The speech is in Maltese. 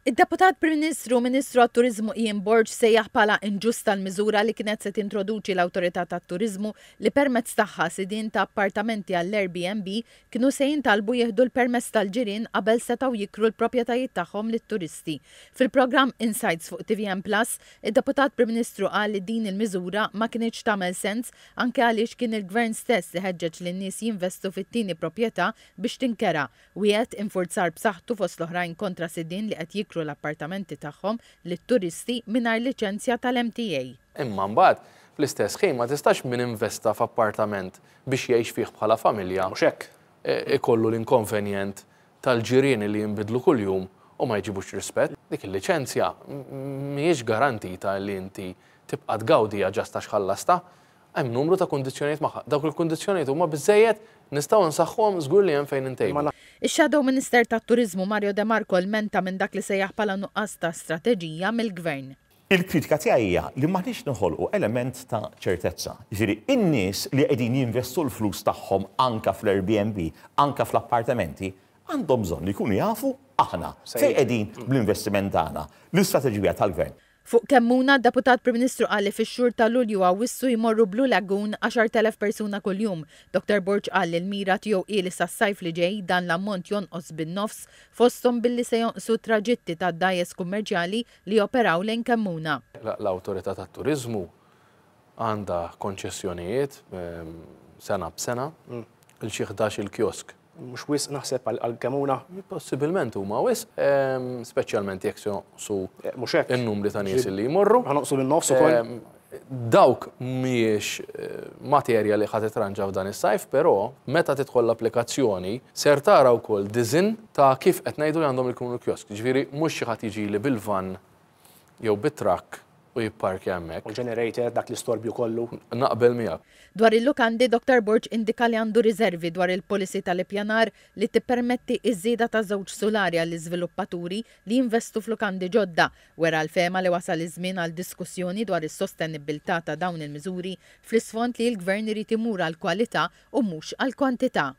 Id-Deputat Prim Ministru Ministru għat-Turizmu Ian Borg sejjaħ bħala inġusta l-miżura li kienet se tintroduċi l-Awtorità tat-Turizmu li permezz tagħha sidien ta' appartamenti għall-Airbnb kienu se jintalbu jieħdu l-permess tal-ġirien qabel setgħu jikru l-proprjetajiet tagħhom lit-turisti. Fil-programm Insights fuq TVN Plus, id-Deputat Prim Ministru qal li din il-miżura ma kienx tagħmel sens anke għaliex kien il-Gvern stess iħeġġeġ lin-nies jinvestu fit-tieni proprjetà biex tinkera u qiegħed infurzar b'saħħtu fost l-oħrajn kontra sidien li qed jikru l-appartamenti tagħhom lit-turisti mingħajr liċenzja tal-MTA. Imma mbagħad fl-istess ħin ma tistax min investa f'appartament biex jgħix fih bħala familja mhux hekk ikollu l-inkonvenjent tal-ġirien li jinbidlu kuljum u ma jġibux rispett. Dik il-liċenzja mhijiex garantita li inti tibqa' tgawdiha ġasta x'ħallasta. Hemm numru ta' kundizzjonijiet magħha. Dawk il-kundizzjonijiet huma biżżejjed nistgħu nsaħħuhom żgur li hemm fejn intejbu. Ix-Shadow Minister tat-Turiżmu Mario De Marco lmenta minn dak li sejjaħ bħala nuqqas ta' strateġija mill-Gvern. Il-kritika tiegħi hija li maħniex noħolqu element ta' ċertezza. Jiġifieri in-nies li qegħdin jinvestu l-flus tagħhom anke fl-Airbnb, anke fl-appartamenti, għandhom bżonn li jkunu jafu aħna fejn qegħdin bl-investiment tagħna, l-istrateġija tal-Gvern. Fuq Kemmuna, Deputat Prim Ministru qal li fix-xhur ta' Lulju Awwissu jmorru Blue Lagoon 10,000 persuna kuljum. Dr. Borg qal li l-mira tiegħu qieli sas-sajf li ġej dan l-ammont jonqos bin-nofs fosthom billi se jonqsu traġitti tad-dajes kummerċjali li operaw lejn Kemmuna. L-Awtorità tat-Turiżmu għandha konċessjonijiet sena b'sena il xi 11 il-kiosk. Mhux wisq naħseb għall-Kemmuna. Possibilment huma wisq, speċjalment jekk se jonqsu mhux hekk in-numri ta' nies li jmorru. Ħanoqsu bin-nofs ukoll. Dawk mhijiex materja li ħadd titranġa f'dan is-sajf, però meta tidħol l-applikazzjoni ser tara wkoll diżinn ta' kif qed ngħidu li għandhom ikunu l-kiosk. Ġifieri mhux xi ħadd jiġi li bil-van jew bit-trakk u jipparkja hemmhekk. U generator dak l-istorbju kollu. Naqbel miegħek. Dwar il-lukandi, Dr. Borg indika li għandu riservi dwar il-policy tal-ippjanar li tippermetti iż-żieda ta' żewġ solari għall-iżviluppaturi li jinvestu f'lukandi ġodda, wera l-fema li wasal iż-żmien għal diskussjoni dwar is-sostenibilità ta' dawn il-miżuri fl-isfond li l-Gvern irid imur għall-kwalità u mhux għall-kwantità.